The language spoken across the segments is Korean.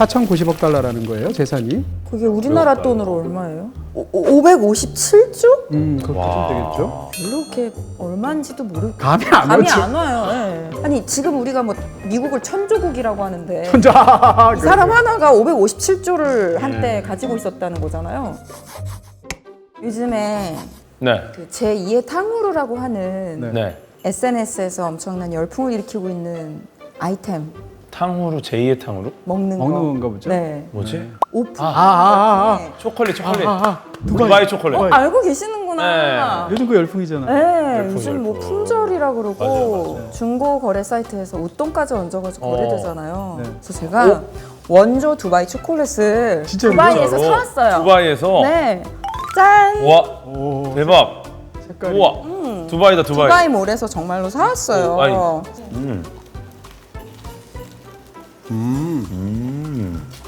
4,090억 달러라는 거예요, 재산이. 그게 우리나라 돈으로 얼마예요? 557조? 그렇게 좀 되겠죠. 별로 이렇게 얼마인지도 모르고 감이 안 감이 오죠. 안 와요. 예. 아니 지금 우리가 뭐 미국을 천조국이라고 하는데 혼자 이 사람 하나가 557조를 한때 가지고 있었다는 거잖아요. 요즘에 네. 그 제2의 탕후루라고 하는 네. 네. SNS에서 엄청난 열풍을 일으키고 있는 아이템 탕후루 제2의 탕후루? 먹는 거. 먹는 건가 보죠. 네. 뭐지? 오픈. 초콜릿. 두바이. 두바이 초콜릿. 알고 계시는구나. 요즘 그 열풍이잖아요. 네, 열풍, 요즘 뭐 열풍. 품절이라 그러고 맞아요. 중고 거래 사이트에서 웃돈까지 얹어가지고 거래되잖아요. 네. 그래서 제가 원조 두바이 초콜릿을 진짜로요? 두바이에서 진짜로? 사왔어요. 두바이에서? 네, 짠. 와, 오, 대박. 색깔이. 우와, 두바이다, 두바이. 두바이 몰에서 정말로 사왔어요. 오, 아니.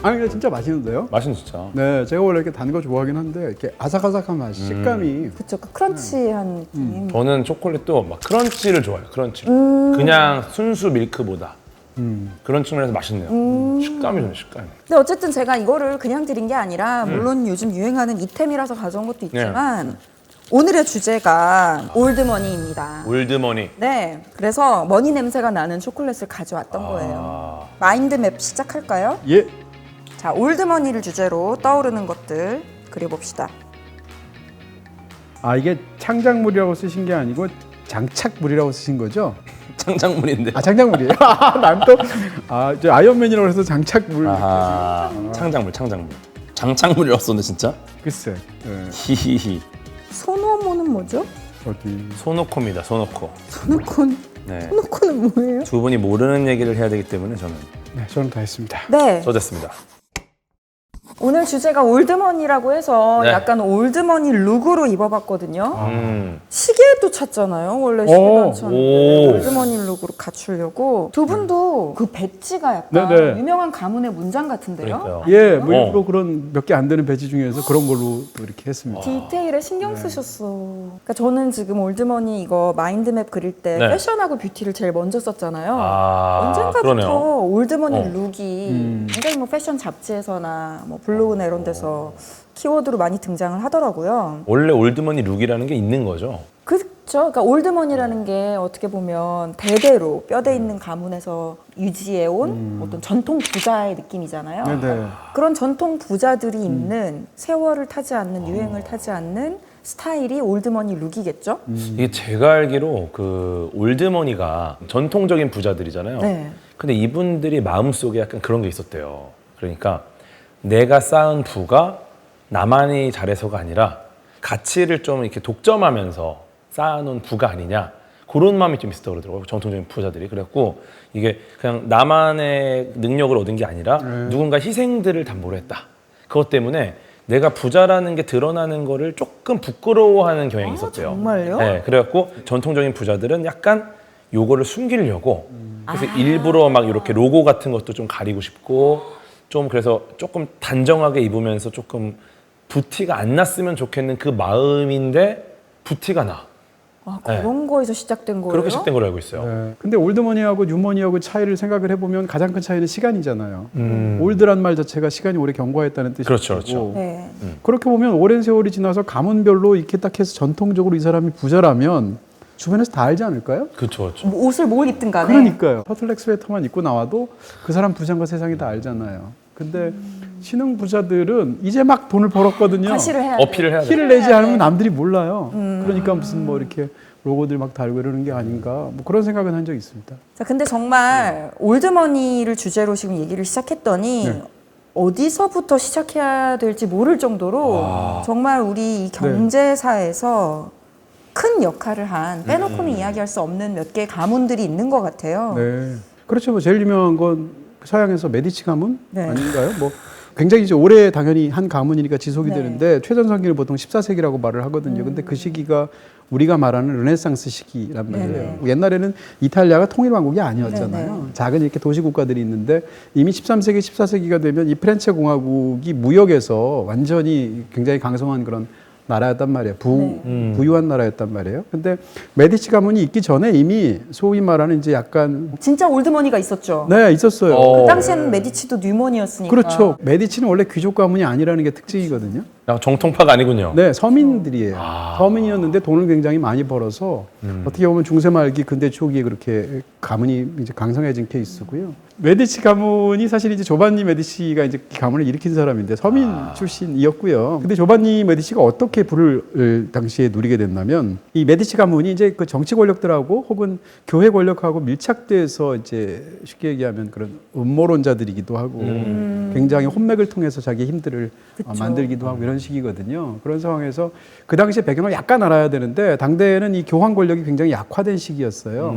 아니 근데 진짜 맛있는데요? 맛은 진짜. 네, 제가 원래 이렇게 단 거 좋아하긴 한데 이렇게 아삭아삭한 맛, 식감이. 그쵸, 그 크런치한 느낌. 저는 초콜릿도 막 크런치를 좋아해요, 크런치를. 그냥 순수 밀크보다. 그런 측면에서 맛있네요. 식감이 좋네, 식감이. 근데 어쨌든 제가 이거를 그냥 드린 게 아니라 물론 요즘 유행하는 이템이라서 가져온 것도 있지만 오늘의 주제가 올드머니입니다. 올드머니. 네, 그래서 머니 냄새가 나는 초콜릿을 가져왔던 거예요. 마인드맵 시작할까요? 예. 자, 올드머니를 주제로 떠오르는 것들 그려봅시다. 아 이게 창작물이라고 쓰신 게 아니고 장착물이라고 쓰신 거죠? 창작물인데. 아 장작물이에요? 난또저 아이언맨이라고 해서 장착물. 아하. 창작물. 장착물이라고 썼네, 진짜. 글쎄. 네. 히히히. 소노모는 뭐죠? 어디. 소노코입니다, 소노코. 소노콘. 네. 소노콘은 뭐예요? 두 분이 모르는 얘기를 해야 되기 때문에 저는 네, 저는 다 했습니다. 네, 써졌습니다. 오늘 주제가 올드머니라고 해서 네. 약간 올드머니 룩으로 입어봤거든요. 시계도 찾잖아요. 원래 시계도 안 찾는데 오. 올드머니 룩으로 갖추려고 두 분도 그 배지가 약간 네네. 유명한 가문의 문장 같은데요. 그러니까요. 예, 뭐 일부러 그런 몇 개 안 되는 배지 중에서 그런 걸로 또 이렇게 했습니다. 디테일에 신경 쓰셨어. 그러니까 저는 지금 올드머니 이거 마인드맵 그릴 때 네. 패션하고 뷰티를 제일 먼저 썼잖아요. 아, 언젠가부터 그러네요. 올드머니 룩이 굉장히 뭐 패션 잡지에서나 뭐 블로그나 이런 데서 키워드로 많이 등장을 하더라고요. 원래 올드머니 룩이라는 게 있는 거죠. 그렇죠. 그러니까 올드머니라는 게 어떻게 보면 대대로 뼈대 있는 가문에서 유지해온 어떤 전통 부자의 느낌이잖아요. 네네. 그런 전통 부자들이 입는 세월을 타지 않는 유행을 타지 않는 스타일이 올드머니 룩이겠죠? 이게 제가 알기로 그 올드머니가 전통적인 부자들이잖아요. 네. 근데 이분들이 마음속에 약간 그런 게 있었대요. 그러니까 내가 쌓은 부가 나만이 잘해서가 아니라 가치를 좀 이렇게 독점하면서 쌓아놓은 부가 아니냐, 그런 마음이 좀 있었다고 그러더라고요, 전통적인 부자들이. 그래갖고 이게 그냥 나만의 능력을 얻은 게 아니라 누군가 희생들을 담보로 했다. 그것 때문에 내가 부자라는 게 드러나는 거를 조금 부끄러워하는 경향이 있었대요. 정말요? 네, 그래갖고 전통적인 부자들은 약간 요거를 숨기려고 그래서 일부러 막 이렇게 로고 같은 것도 좀 가리고 싶고, 좀 그래서 조금 단정하게 입으면서 조금 부티가 안 났으면 좋겠는 그 마음인데 부티가 나. 아, 그런 거에서 시작된 거예요? 그렇게 시작된 걸로 알고 있어요. 네. 근데 올드머니하고 뉴머니하고 차이를 생각을 해보면 가장 큰 차이는 시간이잖아요. 올드란 말 자체가 시간이 오래 경과했다는 뜻이고. 그렇죠, 그렇죠. 네. 그렇게 보면 오랜 세월이 지나서 가문별로 이렇게 딱 해서 전통적으로 이 사람이 부자라면 주변에서 다 알지 않을까요? 그렇죠, 그렇죠. 뭐 옷을 뭘 입든 간에 그러니까요. 터틀넥 스웨터만 입고 나와도 그 사람 부자인 거 세상이 다 알잖아요. 근데 신흥 부자들은 이제 막 돈을 벌었거든요. 과시를 해야 돼. 어필을 해야 돼. 티를 내지 않으면 남들이 몰라요. 그러니까 무슨 뭐 이렇게 로고들 막 달고 이러는 게 아닌가, 뭐 그런 생각은 한 적이 있습니다. 자, 근데 정말 올드머니를 주제로 지금 얘기를 시작했더니 네. 어디서부터 시작해야 될지 모를 정도로 정말 우리 이 경제사에서 큰 역할을 한 빼놓고는 이야기할 수 없는 몇 개의 가문들이 있는 것 같아요. 네. 그렇죠. 뭐 제일 유명한 건 서양에서 메디치 가문 네. 아닌가요? 뭐 굉장히 이제 오래 당연히 한 가문이니까 지속이 네. 되는데 최전성기를 보통 14세기라고 말을 하거든요. 근데 그 시기가 우리가 말하는 르네상스 시기란 말이에요. 네네. 옛날에는 이탈리아가 통일왕국이 아니었잖아요. 네네. 작은 이렇게 도시국가들이 있는데 이미 13세기, 14세기가 되면 이 프렌체 공화국이 무역에서 완전히 굉장히 강성한 그런 나라였단 말이에요. 네. 부유한 나라였단 말이에요. 근데 메디치 가문이 있기 전에 이미 소위 말하는 이제 약간 진짜 올드머니가 있었죠. 네 있었어요. 그 당시에는 메디치도 뉴먼이었으니까. 그렇죠. 메디치는 원래 귀족 가문이 아니라는 게 특징이거든요. 약간 정통파가 아니군요. 네, 서민들이에요. 아. 서민이었는데 돈을 굉장히 많이 벌어서 어떻게 보면 중세 말기 근대 초기에 그렇게 가문이 이제 강성해진 케이스고요. 메디치 가문이 사실 이제 조반니 메디치가 이제 이 가문을 일으킨 사람인데 서민 출신이었고요. 근데 조반니 메디치가 어떻게 부를 당시에 누리게 됐냐면 이 메디치 가문이 이제 그 정치 권력들하고 혹은 교회 권력하고 밀착돼서 이제 쉽게 얘기하면 그런 음모론자들이기도 하고 굉장히 혼맥을 통해서 자기 힘들을 만들기도 하고 이런 식이거든요. 그런 상황에서 그 당시에 배경을 약간 알아야 되는데 당대에는 이 교황 권력이 굉장히 약화된 시기였어요.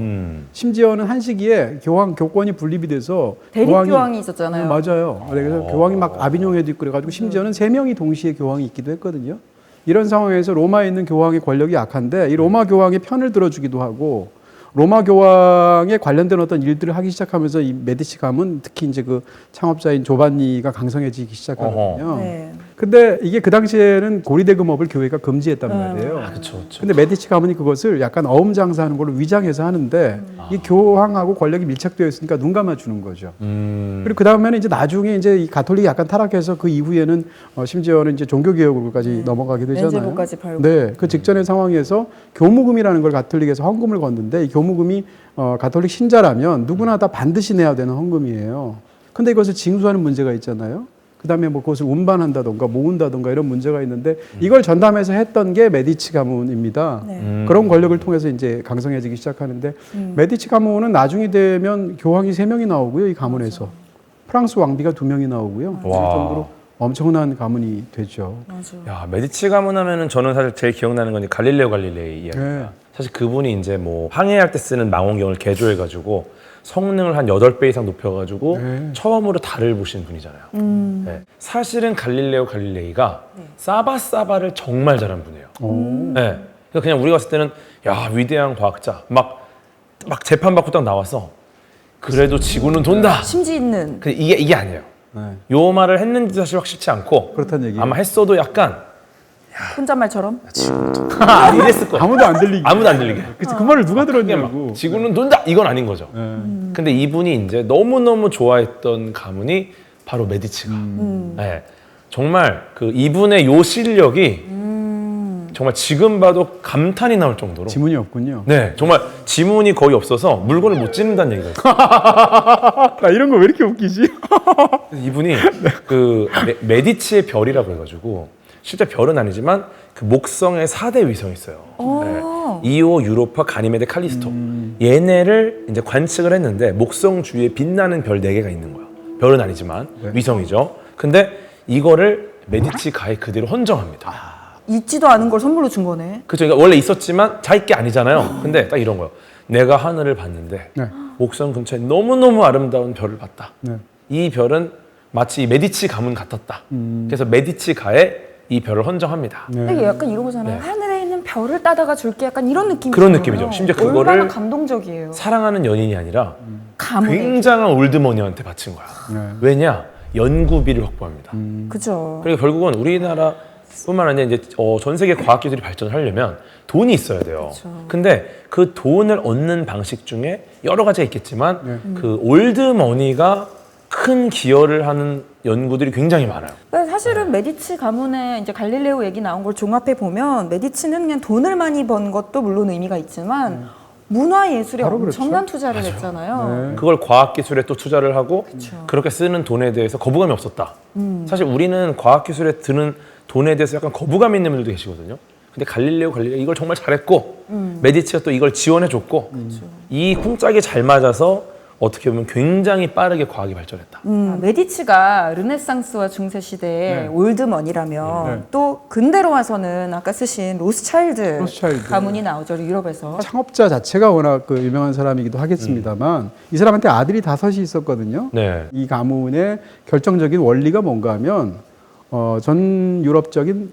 심지어는 한 시기에 교권이 분립이 돼서 대립교황이 있었잖아요. 맞아요. 그래서 교황이 막 아비뇽에도 있고 그래가지고 심지어는 3명이 동시에 교황이 있기도 했거든요. 이런 상황에서 로마에 있는 교황의 권력이 약한데 이 로마 교황의 편을 들어주기도 하고 로마 교황에 관련된 어떤 일들을 하기 시작하면서 이 메디치 가문 특히 이제 그 창업자인 조반니가 강성해지기 시작하거든요. 네. 근데 이게 그 당시에는 고리대금업을 교회가 금지했단 말이에요. 그렇죠. 근데 메디치 가문이 그것을 약간 어음장사하는 걸로 위장해서 하는데 이 교황하고 권력이 밀착되어 있으니까 눈 감아주는 거죠. 그리고 그 다음에는 이제 나중에 이제 이 가톨릭이 약간 타락해서 그 이후에는 심지어는 이제 종교개혁으로까지 넘어가게 되잖아요. 렌제보까지 밟고. 네, 그 직전의 상황에서 교무금이라는 걸 가톨릭에서 헌금을 걷는데 이 교무금이 가톨릭 신자라면 누구나 다 반드시 내야 되는 헌금이에요. 근데 이것을 징수하는 문제가 있잖아요. 그 다음에 뭐 그것을 운반한다던가 모은다던가 이런 문제가 있는데 이걸 전담해서 했던 게 메디치 가문입니다. 그런 권력을 통해서 이제 강성해지기 시작하는데 메디치 가문은 나중이 되면 교황이 3명이 나오고요. 이 가문에서. 프랑스 왕비가 2명이 나오고요. 그 와. 정도로 엄청난 가문이 되죠. 맞아. 야, 메디치 가문 하면은 저는 사실 제일 기억나는 건 갈릴레오 갈릴레이 이야기입니다. 네. 사실 사실 그분이 이제 뭐 항해할 때 쓰는 망원경을 개조해가지고 성능을 한 8배 이상 높여가지고 처음으로 달을 보신 분이잖아요. 네. 사실은 갈릴레오 갈릴레이가 사바사바를 정말 잘한 분이에요. 네. 그러니까 그냥 우리가 봤을 때는 야 위대한 과학자 막 재판받고 딱 나와서 그래도 지구는 돈다. 심지 있는. 근데 이게 아니에요. 네. 요 말을 했는지 사실 확실치 않고 그렇다는 얘기예요. 아마 했어도 약간 혼잣말처럼. 이랬을 거예요. 아무도 안 들리게. 아무도 안 들리게. 그치, 그 말을 누가 그냥 들었냐고. 막 지구는 돈다 이건 아닌 거죠. 근데 이분이 이제 너무너무 좋아했던 가문이 바로 메디치가. 네. 정말 그 이분의 요 실력이 정말 지금 봐도 감탄이 나올 정도로. 지문이 없군요. 네, 정말 지문이 거의 없어서 물건을 못 찢는다는 얘기가 있어요. 나 이런 거 왜 이렇게 웃기지? 이분이 그 메디치의 별이라고 해가지고 실제 별은 아니지만 그 목성의 4대 위성이 있어요. 네. 이오, 유로파, 가니메데, 칼리스토. 얘네를 이제 관측을 했는데 목성 주위에 빛나는 별 4개가 있는 거예요. 별은 아니지만 위성이죠. 근데 이거를 메디치 가에 그대로 헌정합니다. 있지도 않은 걸 선물로 준 거네. 그렇죠. 그러니까 원래 있었지만 자기 게 아니잖아요. 근데 딱 이런 거예요. 내가 하늘을 봤는데 네. 목성 근처에 너무너무 아름다운 별을 봤다. 네. 이 별은 마치 이 메디치 가문 같았다. 그래서 메디치 가에 이 별을 헌정합니다. 네. 되게 약간 이런 거잖아요. 하늘에 있는 별을 따다가 줄게 약간 이런 느낌이잖아요. 그런 느낌이죠. 심지어 그거를 얼마나 감동적이에요. 사랑하는 연인이 아니라 가문에. 굉장한 올드머니한테 바친 거야. 네. 왜냐? 연구비를 확보합니다. 그죠. 그리고 결국은 우리나라 뿐만 아니라 이제 전 세계 과학기술이 발전하려면 돈이 있어야 돼요. 근데 그 돈을 얻는 방식 중에 여러 가지가 있겠지만 그 올드머니가 큰 기여를 하는 연구들이 굉장히 많아요. 사실은 메디치 가문의 이제 갈릴레오 얘기 나온 걸 종합해 보면 메디치는 그냥 돈을 많이 번 것도 물론 의미가 있지만 문화 예술에 바로 엄청난 그렇죠. 투자를 했잖아요. 네. 그걸 과학기술에 또 투자를 하고 그렇게 쓰는 돈에 대해서 거부감이 없었다. 사실 우리는 과학기술에 드는 돈에 대해서 약간 거부감 있는 분들도 계시거든요. 근데 갈릴레오 이걸 정말 잘했고 메디치가 또 이걸 지원해줬고 이 쿵짝이 잘 맞아서 어떻게 보면 굉장히 빠르게 과학이 발전했다. 메디치가 르네상스와 중세 시대의 네. 올드머니라면 네. 또 근대로 와서는 아까 쓰신 로스차일드 로스차일드. 가문이 나오죠, 유럽에서. 창업자 자체가 워낙 그 유명한 사람이기도 하겠습니다.만 이 사람한테 아들이 5이 있었거든요. 네. 이 가문의 결정적인 원리가 뭔가 하면 전 유럽적인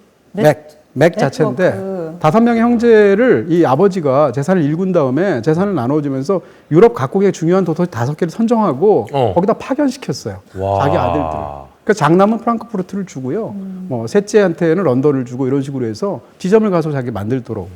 맥 자체인데 네트워크. 5명의 형제를 이 아버지가 재산을 일군 다음에 재산을 나눠주면서 유럽 각국의 중요한 도시 5개를 선정하고 어. 거기다 파견시켰어요. 와. 자기 아들들을. 그러니까 장남은 프랑크푸르트를 주고요. 뭐 셋째한테는 런던을 주고 이런 식으로 해서 지점을 가서 자기 만들도록.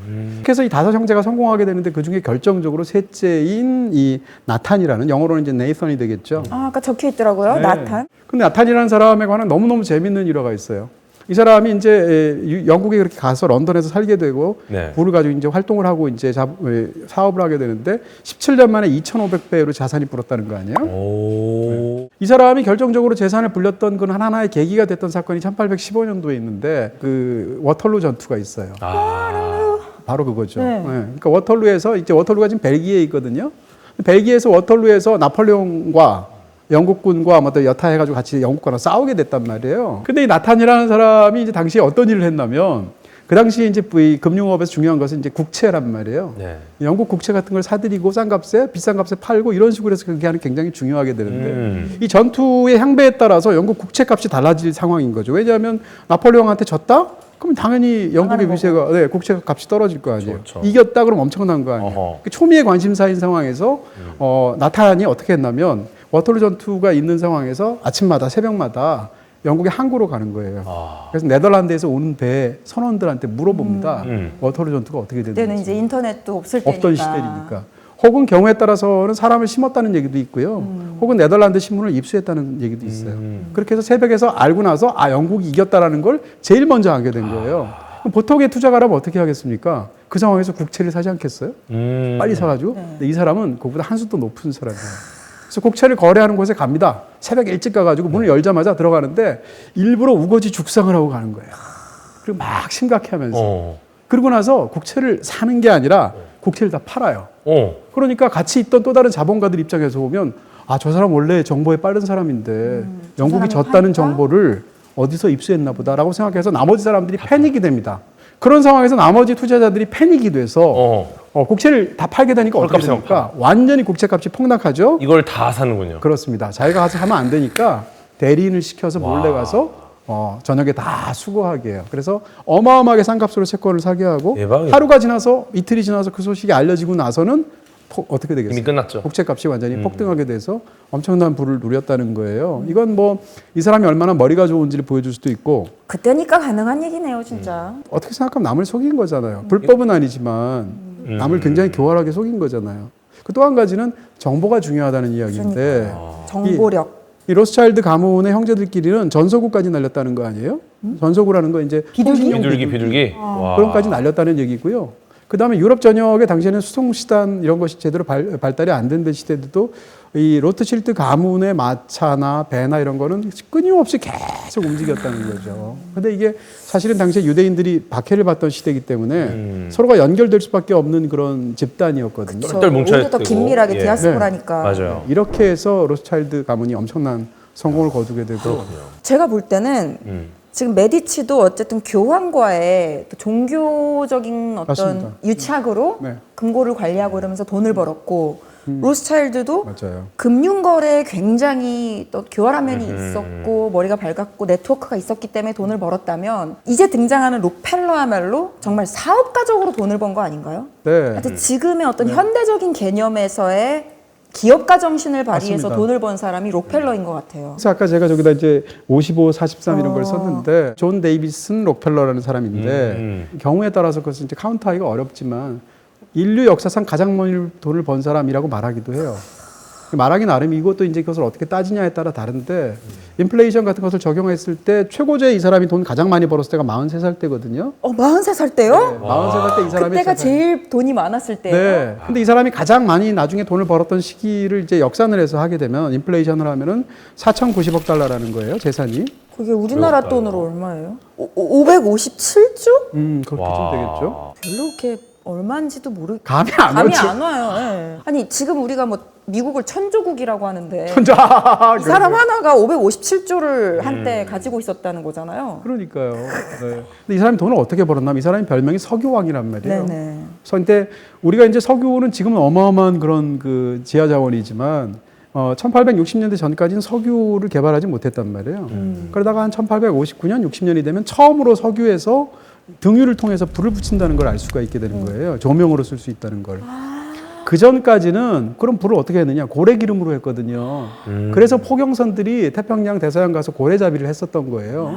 그래서 이 5 형제가 성공하게 되는데 그 중에 결정적으로 셋째인 이 나탄이라는, 영어로는 이제 네이선이 되겠죠. 아까 적혀 있더라고요. 네. 나탄. 근데 나탄이라는 사람에 관한 너무너무 재밌는 일화가 있어요. 이 사람이 이제 영국에 그렇게 가서 런던에서 살게 되고 네. 부를 가지고 이제 활동을 하고 이제 사업을 하게 되는데 17년 만에 2,500배로 자산이 불었다는 거 아니에요? 오. 이 사람이 결정적으로 재산을 불렸던 건 하나의 계기가 됐던 사건이 1815년도에 있는데 그 워털루 전투가 있어요. 바로 그거죠. 네. 네. 그러니까 워털루에서 이제 워털루가 지금 벨기에에 있거든요. 벨기에에서 워털루에서 나폴레옹과 영국군과 뭐 또 여타해가지고 같이 영국과랑 싸우게 됐단 말이에요. 근데 이 나탄이라는 사람이 이제 당시에 어떤 일을 했냐면 그 당시에 이제 이 금융업에서 중요한 것은 이제 국채란 말이에요. 네. 영국 국채 같은 걸 사들이고 싼 값에 비싼 값에 팔고 이런 식으로 해서 그게 하는 굉장히 중요하게 되는데 이 전투의 향배에 따라서 영국 국채 값이 달라질 상황인 거죠. 왜냐하면 나폴레옹한테 졌다? 그럼 당연히 영국의 위세가, 네, 국채 값이 떨어질 거 아니에요. 그렇죠. 이겼다 그러면 엄청난 거 아니에요. 어허. 초미의 관심사인 상황에서 나탄이 어떻게 했냐면 워털루 전투가 있는 상황에서 아침마다 새벽마다 영국의 항구로 가는 거예요. 그래서 네덜란드에서 오는 배 선원들한테 물어봅니다. 워털루 전투가 어떻게 그때는 됐는지. 이제 인터넷도 없을 때니까. 없던 시대니까. 혹은 경우에 따라서는 사람을 심었다는 얘기도 있고요. 혹은 네덜란드 신문을 입수했다는 얘기도 있어요. 그렇게 해서 새벽에서 알고 나서 영국이 이겼다라는 걸 제일 먼저 알게 된 거예요. 그럼 보통의 투자가라면 어떻게 하겠습니까? 그 상황에서 국채를 사지 않겠어요? 빨리 사가지고. 근데 이 사람은 그것보다 한 수 더 높은 사람이에요. 그래서 국채를 거래하는 곳에 갑니다. 새벽에 일찍 가가지고 문을 열자마자 들어가는데 일부러 우거지 죽상을 하고 가는 거예요. 그리고 막 심각해하면서. 그러고 나서 국채를 사는 게 아니라 국채를 다 팔아요. 그러니까 같이 있던 또 다른 자본가들 입장에서 보면 저 사람 원래 정보에 빠른 사람인데 영국이 졌다는 정보를 어디서 입수했나 보다라고 생각해서 나머지 사람들이 패닉이 됩니다. 그런 상황에서 나머지 투자자들이 패닉이 돼서 국채를 다 팔게 되니까 어떻게 됩니까? 완전히 국채값이 폭락하죠. 이걸 다 사는군요. 그렇습니다. 자기가 가서 하면 안 되니까 대리인을 시켜서 몰래 가서 저녁에 다 수거하게 해요. 그래서 어마어마하게 싼 값으로 채권을 사게 하고 대박이다. 하루가 지나서 이틀이 지나서 그 소식이 알려지고 나서는 어떻게 되겠어요? 이미 끝났죠. 국채값이 완전히 폭등하게 돼서 엄청난 부를 누렸다는 거예요. 이건 뭐 이 사람이 얼마나 머리가 좋은지를 보여줄 수도 있고 그때니까 가능한 얘기네요, 진짜. 어떻게 생각하면 남을 속인 거잖아요. 불법은 아니지만 남을 굉장히 교활하게 속인 거잖아요. 그 또 한 가지는 정보가 중요하다는 이야기인데 정보력. 이 로스차일드 가문의 형제들끼리는 전서구까지 날렸다는 거 아니에요? 전서구라는 거 이제 비둘기. 그런 까지 날렸다는 얘기고요. 그 다음에 유럽 전역에 당시에는 수송시단 이런 것이 제대로 발달이 안 된 시대도 이 로트실드 가문의 마차나 배나 이런 거는 끊임없이 계속 움직였다는 거죠. 근데 이게 사실은 당시에 유대인들이 박해를 받던 시대이기 때문에 서로가 연결될 수밖에 없는 그런 집단이었거든요. 똘똘 뭉쳐야 오히려 더 되고. 긴밀하게 예. 디아스포라니까. 맞아요. 이렇게 해서 로스차일드 가문이 엄청난 성공을 거두게 되고 제가 볼 때는 지금 메디치도 어쨌든 교황과의 또 종교적인 어떤 맞습니다. 유착으로 네. 금고를 관리하고 이러면서 돈을 벌었고 로스차일드도 맞아요. 금융거래에 굉장히 또 교활한 면이 있었고 머리가 밝았고 네트워크가 있었기 때문에 돈을 벌었다면 이제 등장하는 록펠러야말로 정말 사업가적으로 돈을 번 거 아닌가요? 네. 하여튼 지금의 어떤 현대적인 개념에서의 기업가 정신을 발휘해서 맞습니다. 돈을 번 사람이 록펠러인 것 같아요. 그래서 아까 제가 저기다 이제 55, 43 이런 걸 썼는데 존 데이비슨 록펠러라는 사람인데 경우에 따라서 그것은 이제 카운트하기가 어렵지만 인류 역사상 가장 많이 돈을 번 사람이라고 말하기도 해요. 말하기 나름이고 또 이제 그것을 어떻게 따지냐에 따라 다른데 인플레이션 같은 것을 적용했을 때 최고제 이 사람이 돈 가장 많이 벌었을 때가 43살 때거든요. 43살 때요? 네, 43살 때 이 사람이 그때가 제일 돈이 많았을 때예요. 네. 근데 이 사람이 가장 많이 나중에 돈을 벌었던 시기를 이제 역산을 해서 하게 되면 인플레이션을 하면은 4,090억 달러라는 거예요, 재산이. 그게 우리나라 돈으로 얼마예요? 557조? 그렇게 좀 되겠죠. 별로 이렇게 얼마인지도 감이 안 감이 오죠. 안 와요. 예. 아니 지금 우리가 뭐 미국을 천조국이라고 하는데 혼자 이 사람 하나가 557조를 한때 가지고 있었다는 거잖아요. 그러니까요. 네. 근데 이 사람이 돈을 어떻게 벌었나? 이 사람이 별명이 석유왕이란 말이에요. 네네. 근데 우리가 이제 석유는 지금은 어마어마한 그런 그 지하 자원이지만 1860년대 전까지는 석유를 개발하지 못했단 말이에요. 그러다가 한 1859년, 60년이 되면 처음으로 석유에서 등유를 통해서 불을 붙인다는 걸 알 수가 있게 되는 거예요. 조명으로 쓸 수 있다는 걸. 그 전까지는 그럼 불을 어떻게 했느냐? 고래 기름으로 했거든요. 그래서 포경선들이 태평양 대서양 가서 고래잡이를 했었던 거예요.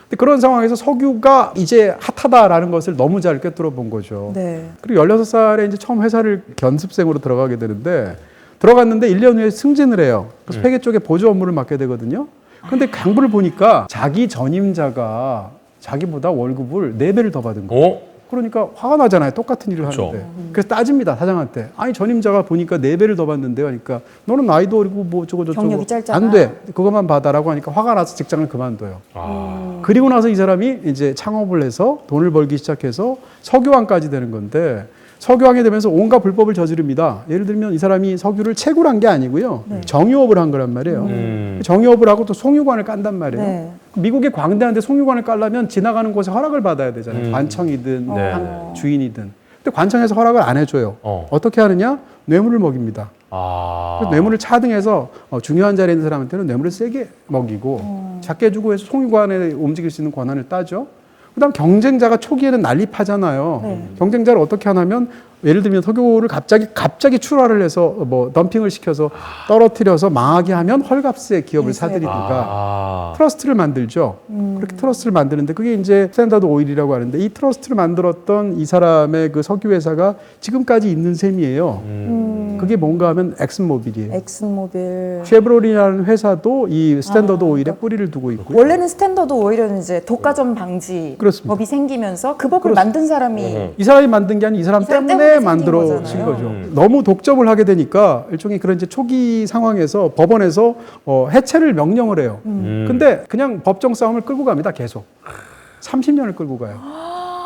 근데 그런 상황에서 석유가 이제 핫하다라는 것을 너무 잘 꿰뚫어 본 거죠. 네. 그리고 16살에 이제 처음 회사를 견습생으로 들어가게 되는데 들어갔는데 1년 후에 승진을 해요. 그래서 회계 쪽에 보조 업무를 맡게 되거든요. 근데 강부를 보니까 자기 전임자가 자기보다 월급을 4배를 더 받은 거예요. 어? 그러니까 화가 나잖아요. 똑같은 일을 그렇죠. 하는데. 그래서 따집니다. 사장한테. 아니 전임자가 보니까 4배를 더 받는데요. 그러니까 너는 나이도 어리고 뭐 저거 경력이 짧잖아. 안 돼. 그것만 받아라고 하니까 화가 나서 직장을 그만둬요. 아. 그리고 나서 이 사람이 이제 창업을 해서 돈을 벌기 시작해서 석유왕까지 되는 건데 석유왕이 되면서 온갖 불법을 저지릅니다. 예를 들면 이 사람이 석유를 채굴 한 게 아니고요. 정유업을 한 거란 말이에요. 정유업을 하고 또 송유관을 깐단 말이에요. 네. 미국의 광대한데 송유관을 깔려면 지나가는 곳에 허락을 받아야 되잖아요. 관청이든 네. 주인이든. 근데 관청에서 허락을 안 해줘요. 어떻게 하느냐? 뇌물을 먹입니다. 아. 그래서 뇌물을 차등해서 중요한 자리에 있는 사람한테는 뇌물을 세게 먹이고 작게 주고 해서 송유관에 움직일 수 있는 권한을 따죠. 그다음 경쟁자가 초기에는 난립하잖아요. 경쟁자를 어떻게 하냐면 예를 들면 석유를 갑자기 출하를 해서 뭐 덤핑을 시켜서 떨어뜨려서 망하게 하면 헐값에 기업을 사들이든가 트러스트를 만들죠. 그렇게 트러스트를 만드는데 그게 이제 스탠다드 오일이라고 하는데 이 트러스트를 만들었던 이 사람의 그 석유 회사가 지금까지 있는 셈이에요. 그게 뭔가 하면 엑슨모빌이에요. 엑슨모빌. 쉐브론이라는 회사도 이 스탠다드 오일에 뿌리를 두고 있고 원래는 스탠더드 오일은 이제 독과점 방지 그렇습니다. 법이 생기면서 그 법을 만든 사람이 이 사람이 만든 게 아니라 이 사람 때문에 생긴 만들어진 거잖아요. 거죠. 너무 독점을 하게 되니까 일종의 그런 이제 초기 상황에서 법원에서 해체를 명령을 해요. 근데 그냥 법정 싸움을 끌고 갑니다. 계속 30년을 끌고 가요.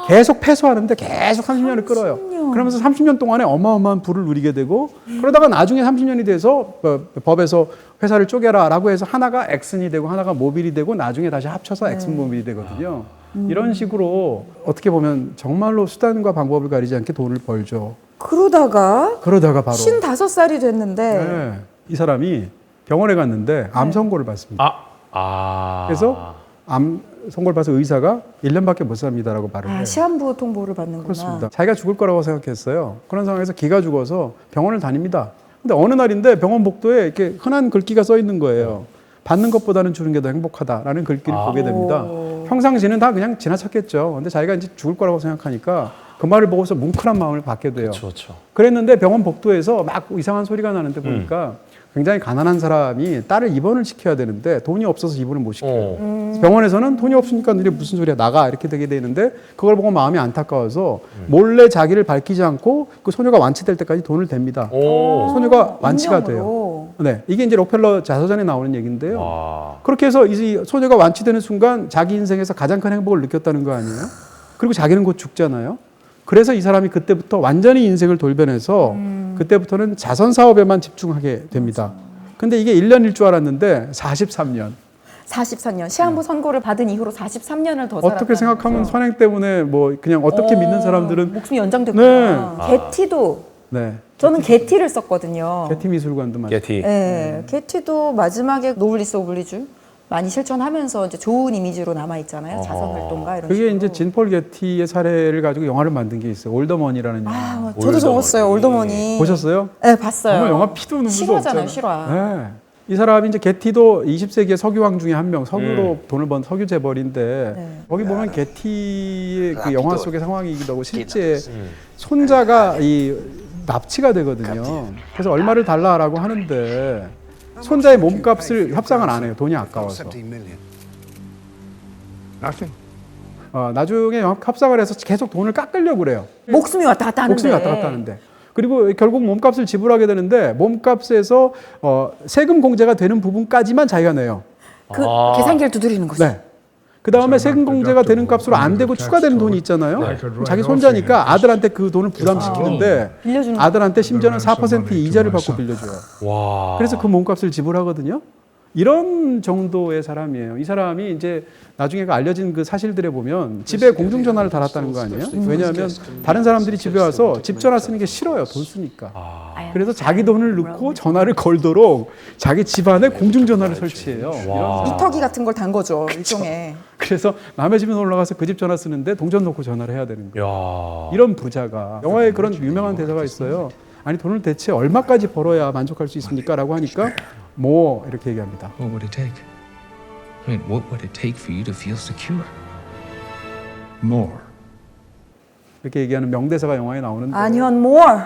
계속 패소하는데 계속 30년을 끌어요. 그러면서 30년 동안에 어마어마한 부를 누리게 되고 그러다가 나중에 30년이 돼서 법에서 회사를 쪼개라라고 해서 하나가 엑슨이 되고 하나가 모빌이 되고 나중에 다시 합쳐서 엑슨모빌이 되거든요. 이런 식으로 어떻게 보면 정말로 수단과 방법을 가리지 않게 돈을 벌죠. 그러다가 바로 55살이 됐는데 네, 이 사람이 병원에 갔는데 암 선고를 받습니다. 그래서 암 선고를 받아서 의사가 1년밖에 못 삽니다라고 말을 해요. 시한부 통보를 받는구나. 그렇습니다. 자기가 죽을 거라고 생각했어요. 그런 상황에서 기가 죽어서 병원을 다닙니다. 근데 어느 날인데 병원 복도에 이렇게 흔한 글귀가 써 있는 거예요. 받는 것보다는 주는 게 더 행복하다라는 글귀를 보게 됩니다. 평상시는 다 그냥 지나쳤겠죠. 근데 자기가 이제 죽을 거라고 생각하니까 그 말을 보고서 뭉클한 마음을 갖게 돼요. 그렇죠. 그랬는데 병원 복도에서 막 이상한 소리가 나는데 보니까 굉장히 가난한 사람이 딸을 입원을 시켜야 되는데 돈이 없어서 입원을 못 시켜요. 병원에서는 돈이 없으니까 너네 무슨 소리야 나가 이렇게 되게 되는데 그걸 보고 마음이 안타까워서 몰래 자기를 밝히지 않고 그 소녀가 완치될 때까지 돈을 댑니다. 소녀가 완치가 돼요. 네, 이게 이제 록펠러 자서전에 나오는 얘기인데요. 그렇게 해서 이 소녀가 완치되는 순간 자기 인생에서 가장 큰 행복을 느꼈다는 거 아니에요? 그리고 자기는 곧 죽잖아요. 그래서 이 사람이 그때부터 완전히 인생을 돌변해서 그때부터는 자선 사업에만 집중하게 됩니다. 근데 이게 1년일 줄 알았는데 43년. 44년 시한부 선고를 받은 이후로 43년을 더 어떻게 생각하면 선행 때문에 뭐 그냥 어떻게 믿는 사람들은 목숨이 연장됐구나. 게티도 네. 저는 게티를 썼거든요. 게티 미술관도 맞아요. 게티. 네, 게티도 마지막에 노블리스 오블리주 많이 실천하면서 이제 좋은 이미지로 남아 있잖아요. 자선 활동가 이런 그게 식으로. 이제 진폴 게티의 사례를 가지고 영화를 만든 게 있어요. 올더머니라는 영화. 저도 적었어요. 올더머니. 보셨어요? 네, 봤어요. 정말 영화 피도 눈물도 실화잖아요, 없잖아요. 실화. 네. 이 사람이 이제 게티도 20세기의 석유왕 중에 한 명, 석유로 돈을 번 석유 재벌인데 거기 보면 게티의 그 영화 속의 상황이기도 하고 실제 손자가 이 납치가 되거든요. 그래서 얼마를 달라라고 하는데 손자의 몸값을 협상을 안 해요. 돈이 아까워서. 나중에 협상을 해서 계속 돈을 깎으려고 그래요. 목숨이 왔다 갔다 하는데. 목숨이 왔다 갔다 하는데. 그리고 결국 몸값을 지불하게 되는데 몸값에서 세금 공제가 되는 부분까지만 자기가 내요. 그 계산기를 두드리는 거죠. 네. 그 다음에 세금 공제가 되는 값으로 안 되고 추가되는 돈이 있잖아요. 그럼 자기 손자니까 아들한테 그 돈을 부담시키는데 빌려주는 아들한테 심지어는 4% 이자를 받고 빌려줘요. 그래서 그 몸값을 지불하거든요. 이런 정도의 사람이에요. 이 사람이 이제 나중에 알려진 그 사실들에 보면 집에 공중전화를 달았다는 거 아니에요? 왜냐하면 다른 사람들이 집에 와서 집 전화 쓰는 게 싫어요. 돈 쓰니까. 그래서 자기 돈을 넣고 전화를 걸도록 자기 집안에 공중전화를 설치해요. 이런 미터기 같은 걸 단 거죠. 일종의. 그래서 남의 집에 올라가서 그 집 전화 쓰는데 동전 넣고 전화를 해야 되는 거예요. 야. 이런 부자가 영화에 그런 유명한 대사가 있어요. 아니 돈을 대체 얼마까지 벌어야 만족할 수 있습니까? 라고 하니까 뭐 이렇게 얘기합니다. What would it take? I mean, what would it take for you to feel secure? More. 이렇게 얘기하는 명대사가 영화에 나오는데 아니면 more.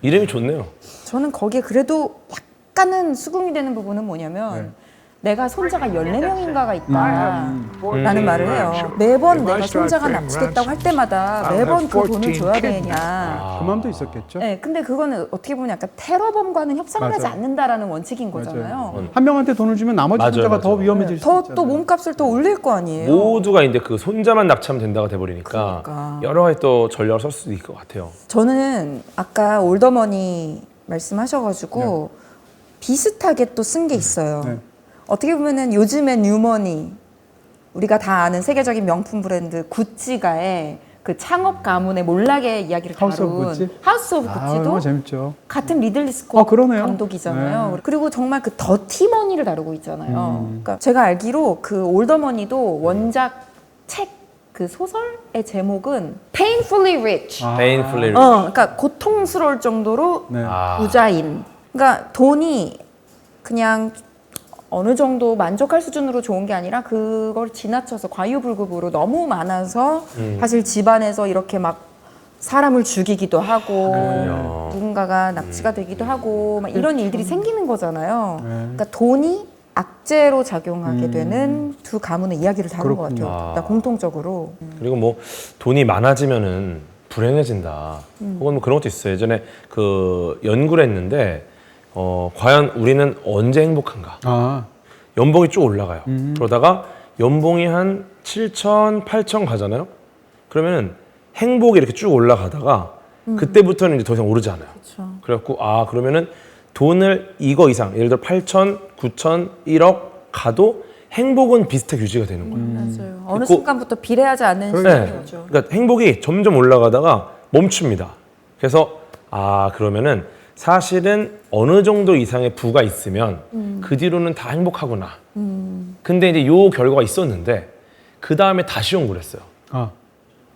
이름이 좋네요. 저는 거기에 그래도 약간은 수긍이 되는 부분은 뭐냐면 내가 손자가 14명인가가 있다라는 말을 해요. 매번 내가 손자가 납치됐다고 할 때마다 매번 그 돈을 줘야 되냐. 그 마음도 있었겠죠. 네, 근데 그거는 어떻게 보면 약간 테러범과는 협상을 하지 맞아요. 않는다라는 원칙인 거잖아요. 한 명한테 돈을 주면 나머지 맞아요, 손자가 더 맞아요. 위험해질 수 더 있잖아요. 또 몸값을 더 올릴 거 아니에요. 모두가 이제 그 손자만 납치하면 된다가 돼버리니까 그러니까. 여러 가지 또 전략을 쓸 수도 있을 것 같아요. 저는 아까 올더머니 말씀하셔가지고 비슷하게 또 쓴 게 있어요. 네. 어떻게 보면은 요즘의 뉴머니 우리가 다 아는 세계적인 명품 브랜드 구찌가의 그 창업 가문의 몰락의 이야기를 하우스 오브 다룬 구찌? 하우스 오브 아, 구찌도 너무 재밌죠. 같은 리들리 스콧 그러네요. 감독이잖아요. 네. 그리고 정말 그 더티머니를 다루고 있잖아요. 그러니까 제가 알기로 그 올더머니도 원작 책 그 소설의 제목은 Painfully Rich. Painfully 그러니까 고통스러울 정도로 네. 부자인. 그러니까 돈이 그냥 어느 정도 만족할 수준으로 좋은 게 아니라 그걸 지나쳐서 과유불급으로 너무 많아서 사실 집안에서 이렇게 막 사람을 죽이기도 하고 그렇군요. 누군가가 납치가 되기도 하고 막 이런 일들이 생기는 거잖아요. 네. 그러니까 돈이 악재로 작용하게 되는 두 가문의 이야기를 다룬 것 그렇군요. 같아요. 그러니까 공통적으로. 그리고 뭐 돈이 많아지면은 불행해진다. 혹은 뭐 그런 것도 있어요. 예전에 그 연구를 했는데 과연 우리는 언제 행복한가? 아, 연봉이 쭉 올라가요. 그러다가 연봉이 한 7천, 8천 가잖아요. 그러면은 행복이 이렇게 쭉 올라가다가 그때부터는 이제 더 이상 오르지 않아요. 그렇죠. 그래갖고 그러면은 돈을 이거 이상 예를 들어 8천, 9천, 1억 가도 행복은 비슷하게 유지가 되는 거예요. 맞아요. 어느 있고- 순간부터 비례하지 않는 네. 시간이 오죠. 그러니까 행복이 점점 올라가다가 멈춥니다. 그래서 그러면은 사실은 어느 정도 이상의 부가 있으면 그 뒤로는 다 행복하구나. 근데 이제 요 결과가 있었는데 그 다음에 다시 연구를 했어요. 아,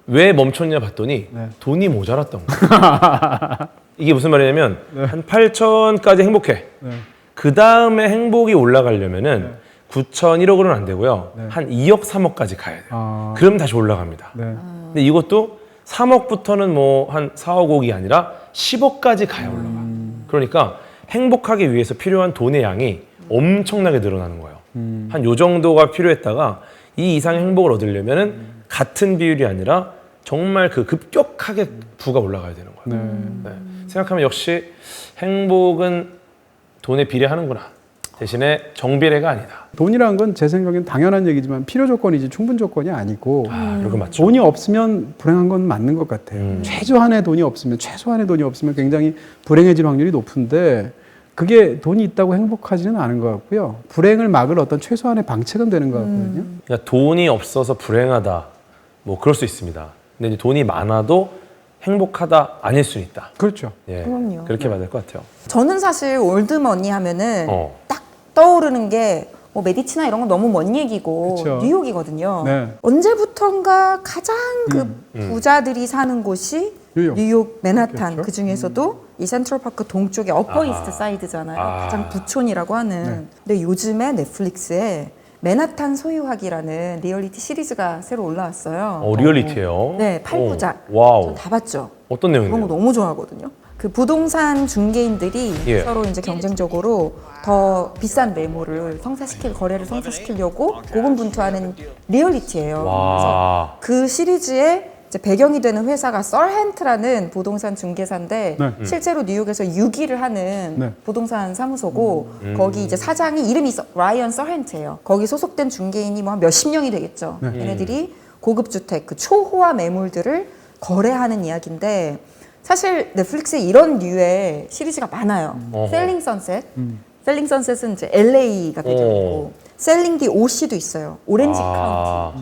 왜 멈췄냐 봤더니 네. 돈이 모자랐던 거예요. 이게 무슨 말이냐면 한 8천까지 행복해. 네. 그 다음에 행복이 올라가려면은 9천, 1억으로는 안 되고요. 네. 한 2억, 3억까지 가야 돼요. 아, 그럼 다시 올라갑니다. 네. 근데 이것도 3억부터는 뭐 한 4억, 5억이 아니라 10억까지 가야 올라가. 그러니까 행복하기 위해서 필요한 돈의 양이 엄청나게 늘어나는 거예요. 한 요 정도가 필요했다가 이 이상의 행복을 얻으려면은 같은 비율이 아니라 정말 그 급격하게 부가 올라가야 되는 거예요. 네. 네. 생각하면 역시 행복은 돈에 비례하는구나. 대신에 정비례가 아니다. 돈이란 건 제 생각엔 당연한 얘기지만 필요 조건이지 충분 조건이 아니고 이거 맞죠? 돈이 없으면 불행한 건 맞는 것 같아요. 최소한의 돈이 없으면 굉장히 불행해질 확률이 높은데 그게 돈이 있다고 행복하지는 않은 것 같고요. 불행을 막을 어떤 최소한의 방책은 되는 것 같거든요. 그러니까 돈이 없어서 불행하다. 뭐 그럴 수 있습니다. 근데 이제 돈이 많아도 행복하다 아닐 수 있다. 그렇죠. 예, 그럼요. 그렇게 봐야 될 것 같아요. 저는 사실 올드머니 하면은 어. 딱 떠오르는 게 뭐 메디치나 이런 건 너무 먼 얘기고 그쵸. 뉴욕이거든요. 네. 언제부턴가 가장 그 부자들이 사는 곳이 뉴욕. 맨하탄 그렇죠. 그 중에서도 이 센트럴파크 동쪽의 어퍼 이스트 사이드잖아요. 가장 부촌이라고 하는. 근데 요즘에 넷플릭스에 맨하탄 소유하기라는 리얼리티 시리즈가 새로 올라왔어요. 리얼리티예요. 네, 8부작. 와우. 전 다 봤죠. 어떤 그런 거 내용인데요? 너무 좋아하거든요. 그 부동산 중개인들이 예. 서로 이제 경쟁적으로 더 비싼 매물을 거래를 성사시키려고 고군분투하는 리얼리티예요. 와. 그래서 그 시리즈의 이제 배경이 되는 회사가 썰헨트라는 부동산 중개사인데 네. 실제로 뉴욕에서 유기를 하는 네. 부동산 사무소고 거기 이제 사장이 이름이 라이언 썰헨트예요. 거기 소속된 중개인이 뭐 한 몇십 명이 되겠죠. 얘네들이 고급 주택, 그 초호화 매물들을 거래하는 이야기인데 사실 넷플릭스에 이런 류의 시리즈가 많아요. 어허. 셀링 선셋. 셀링 선셋은 이제 LA가 배경이고 셀링 디 OC도 있어요. 오렌지 카운티.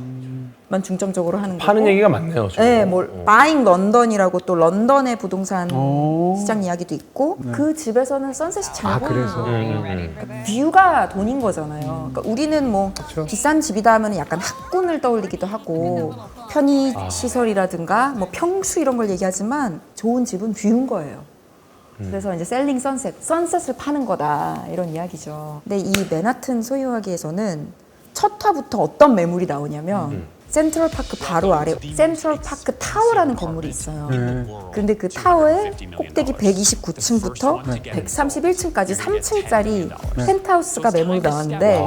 중점적으로 하는 거고. 파는 얘기가 많네요. 지금. 네, 뭐 바잉 런던이라고 또 런던의 부동산 오. 시장 이야기도 있고 그 집에서는 선셋이 잘 보여요. 그래서. 뷰가 돈인 거잖아요. 그러니까 우리는 뭐 그쵸. 비싼 집이다 하면 약간 학군을 떠올리기도 하고 편의 시설이라든가 뭐 평수 이런 걸 얘기하지만 좋은 집은 뷰인 거예요. 그래서 이제 셀링 선셋을 파는 거다 이런 이야기죠. 근데 이 맨하튼 소유하기에서는 첫 화부터 어떤 매물이 나오냐면 센트럴파크 바로 아래 센트럴파크 타워라는 건물이 있어요. 근데 그 타워의 꼭대기 129층부터 131층까지 3층짜리 펜트하우스가 매물이 나왔는데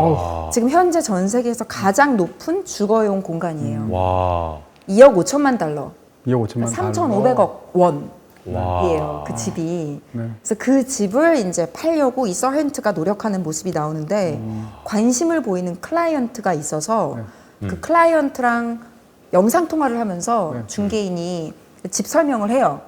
지금 현재 전 세계에서 가장 높은 주거용 공간이에요. 와. 2억 5천만 달러, 2억 5천만 3,500억 원이에요. 와. 그 집이. 네. 그래서 그 집을 이제 팔려고 이 서헨트가 노력하는 모습이 나오는데 관심을 보이는 클라이언트가 있어서 그 클라이언트랑 영상 통화를 하면서 중개인이 집 설명을 해요.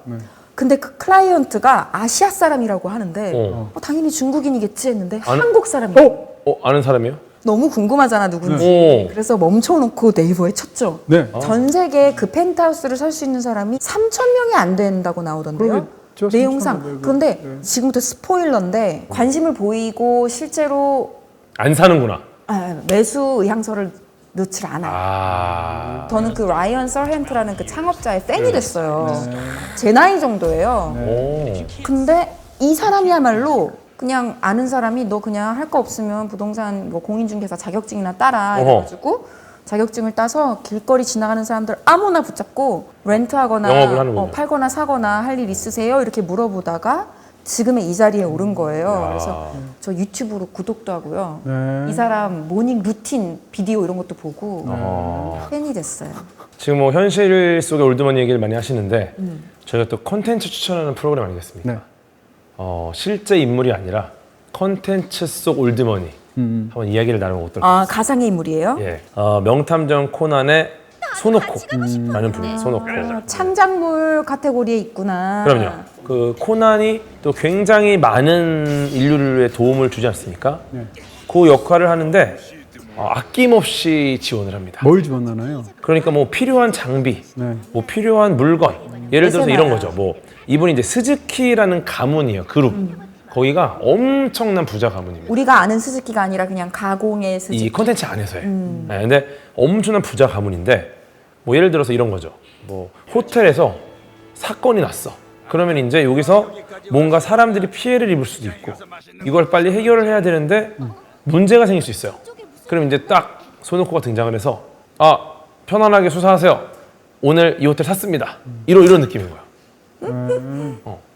근데 그 클라이언트가 아시아 사람이라고 하는데 당연히 중국인이겠지 했는데 한국 사람이에요. 아는 사람이요? 너무 궁금하잖아 누군지. 네. 그래서 멈춰놓고 네이버에 쳤죠. 네. 전 세계 그 펜트하우스를 살 수 있는 사람이 3,000명이 안 된다고 나오던데요. 그러겠죠, 내용상. 3,000 그런데 네. 지금부터 스포일러인데 관심을 보이고 실제로 안 사는구나. 매수 의향서를 넣질 않아요. 아. 저는 그 라이언 서헨트라는 그 창업자의 팬이 됐어요. 제 나이 정도예요. 오. 근데 이 사람이야말로 그냥 아는 사람이 너 그냥 할 거 없으면 부동산 뭐 공인중개사 자격증이나 따라 이래가지고 자격증을 따서 길거리 지나가는 사람들 아무나 붙잡고 렌트하거나 영업을 하는군요. 팔거나 사거나 할 일 있으세요? 이렇게 물어보다가 지금의 이 자리에 오른 거예요. 야. 그래서 저 유튜브로 구독도 하고요. 네. 이 사람 모닝 루틴 비디오 이런 것도 보고 어. 팬이 됐어요. 지금 뭐 현실 속의 올드머니 얘기를 많이 하시는데 저희가 또 컨텐츠 추천하는 프로그램 아니겠습니까? 네. 실제 인물이 아니라 컨텐츠 속 올드머니 한번 이야기를 나누면 어떨까요? 아 가상의 인물이에요? 예. 명탐정 코난의 소노코라는 분이 소노코. 창작물 카테고리에 있구나. 그럼요. 그 코난이 또 굉장히 많은 인류에 도움을 주지 않습니까? 그 역할을 하는데 아낌없이 지원을 합니다. 뭘 지원하나요? 그러니까 뭐 필요한 장비, 네. 뭐 필요한 물건, 예를 들어서 대세나라. 이런 거죠. 뭐 이분이 이제 스즈키라는 가문이에요. 그룹. 거기가 엄청난 부자 가문입니다. 우리가 아는 스즈키가 아니라 그냥 가공의 스즈키. 이 컨텐츠 안에서의. 네, 근데 엄청난 부자 가문인데 뭐 예를 들어서 이런 거죠. 뭐 호텔에서 사건이 났어. 그러면 이제 여기서 뭔가 사람들이 피해를 입을 수도 있고 이걸 빨리 해결을 해야 되는데 문제가 생길 수 있어요. 그럼 이제 딱 소노코가 등장을 해서 편안하게 수사하세요. 오늘 이 호텔 샀습니다. 이런 느낌인 거야.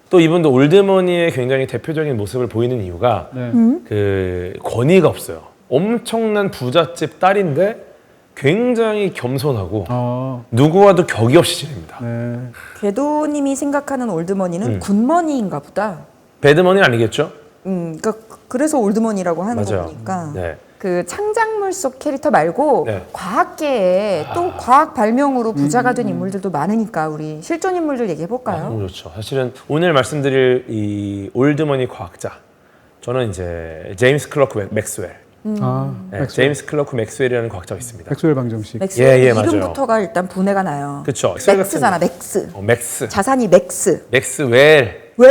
또 이분도 올드머니의 굉장히 대표적인 모습을 보이는 이유가 그 권위가 없어요. 엄청난 부잣집 딸인데 굉장히 겸손하고 누구와도 격이 없이 지냅니다. 네. 궤도님이 생각하는 올드머니는 굿머니인가 보다. 배드머니는 아니겠죠? 그러니까 그래서 올드머니라고 하는 맞아요. 거니까. 네. 그 창작물 속 캐릭터 말고 네. 과학계에 또 과학 발명으로 부자가 된 인물들도 많으니까 우리 실존 인물들 얘기해 볼까요? 너무 좋죠. 사실은 오늘 말씀드릴 이 올드머니 과학자, 저는 이제 제임스 클러크 맥스웰. 네, 제임스 클러크 맥스웰이라는 과학자가 있습니다. 맥스웰 방정식. 맥스웰 예, 맞아요. 이름부터가 일단 분해가 나요. 그쵸. 맥스잖아, 맥스. 맥스. 자산이 맥스. 맥스웰. 왜?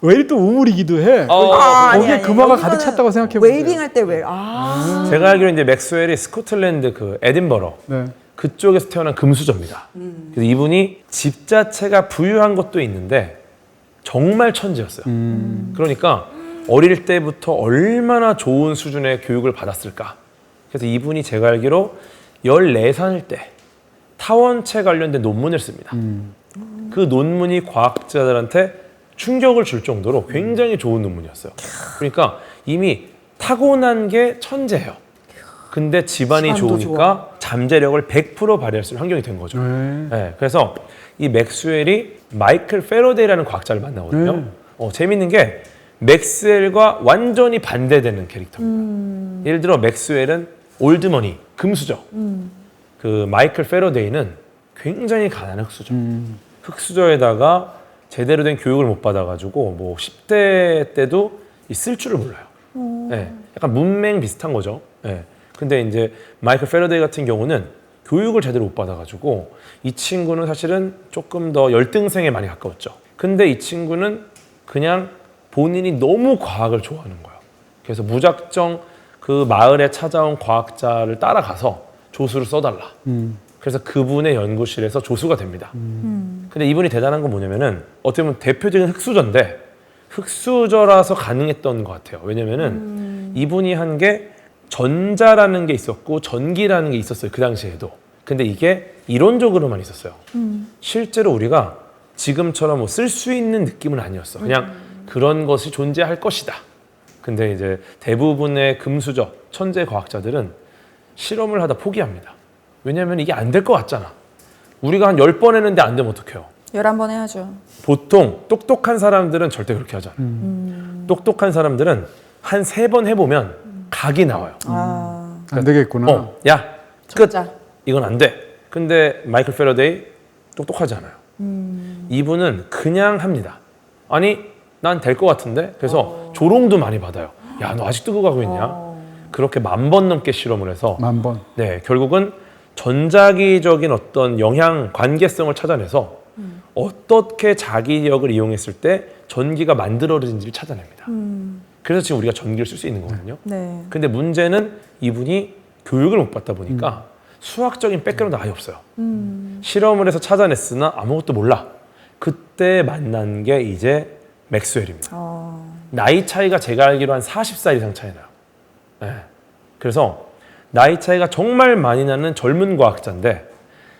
왜 또 우물이기도 해. 거기에 금화가 가득 찼다고 생각해 보세요. 웨이빙 할 때 왜? 제가 알기로 이제 맥스웰이 스코틀랜드 그 에딘버러 네. 그쪽에서 태어난 금수저입니다. 그래서 이분이 집 자체가 부유한 것도 있는데 정말 천재였어요. 그러니까 어릴 때부터 얼마나 좋은 수준의 교육을 받았을까. 그래서 이분이 제가 알기로 14살일 때 타원체 관련된 논문을 씁니다. 그 논문이 과학자들한테 충격을 줄 정도로 굉장히 좋은 논문이었어요. 그러니까 이미 타고난 게 천재예요. 근데 집안이 집안도 좋으니까 잠재력을 100% 발휘할 수 있는 환경이 된 거죠. 네, 그래서 이 맥스웰이 마이클 패러데이라는 과학자를 만나거든요. 재밌는 게 맥스웰과 완전히 반대되는 캐릭터입니다. 예를 들어 맥스웰은 올드머니, 금수저. 그 마이클 패러데이는 굉장히 가난한 흑수저. 흑수저에다가 제대로 된 교육을 못 받아가지고 뭐 10대 때도 쓸 줄을 몰라요. 네, 약간 문맹 비슷한 거죠. 네. 근데 이제 마이클 패러데이 같은 경우는 교육을 제대로 못 받아가지고 이 친구는 사실은 조금 더 열등생에 많이 가까웠죠. 근데 이 친구는 그냥 본인이 너무 과학을 좋아하는 거예요. 그래서 무작정 그 마을에 찾아온 과학자를 따라가서 조수를 써달라. 그래서 그분의 연구실에서 조수가 됩니다. 근데 이분이 대단한 건 뭐냐면은 어떻게 보면 대표적인 흑수저인데 흑수저라서 가능했던 것 같아요. 왜냐면은 이분이 한 게 전자라는 게 있었고 전기라는 게 있었어요. 그 당시에도. 근데 이게 이론적으로만 있었어요. 실제로 우리가 지금처럼 뭐 쓸 수 있는 느낌은 아니었어. 그냥 그런 것이 존재할 것이다. 근데 이제 대부분의 금수저, 천재 과학자들은 실험을 하다 포기합니다. 왜냐하면 이게 안 될 것 같잖아. 우리가 한 10번 했는데 안 되면 어떡해요? 11번 해야죠. 보통 똑똑한 사람들은 절대 그렇게 하지 않아요. 똑똑한 사람들은 한 3번 해보면 각이 나와요. 안 되겠구나. 야, 끝. 적자. 이건 안 돼. 근데 마이클 패러데이 똑똑하지 않아요. 이분은 그냥 합니다. 아니, 난 될 것 같은데? 그래서 조롱도 많이 받아요. 야, 너 아직도 그거 하고 있냐? 그렇게 10,000번 넘게 실험을 해서 10,000번. 네, 결국은 전자기적인 어떤 영향 관계성을 찾아내서 어떻게 자기력을 이용했을 때 전기가 만들어진지를 찾아냅니다. 그래서 지금 우리가 전기를 쓸 수 있는 거거든요. 네. 근데 문제는 이분이 교육을 못 받다 보니까 수학적인 백그라운드 아예 없어요. 실험을 해서 찾아냈으나 아무것도 몰라. 그때 만난 게 이제 맥스웰입니다. 나이 차이가 제가 알기로 한 40살 이상 차이 나요. 네. 그래서 나이 차이가 정말 많이 나는 젊은 과학자인데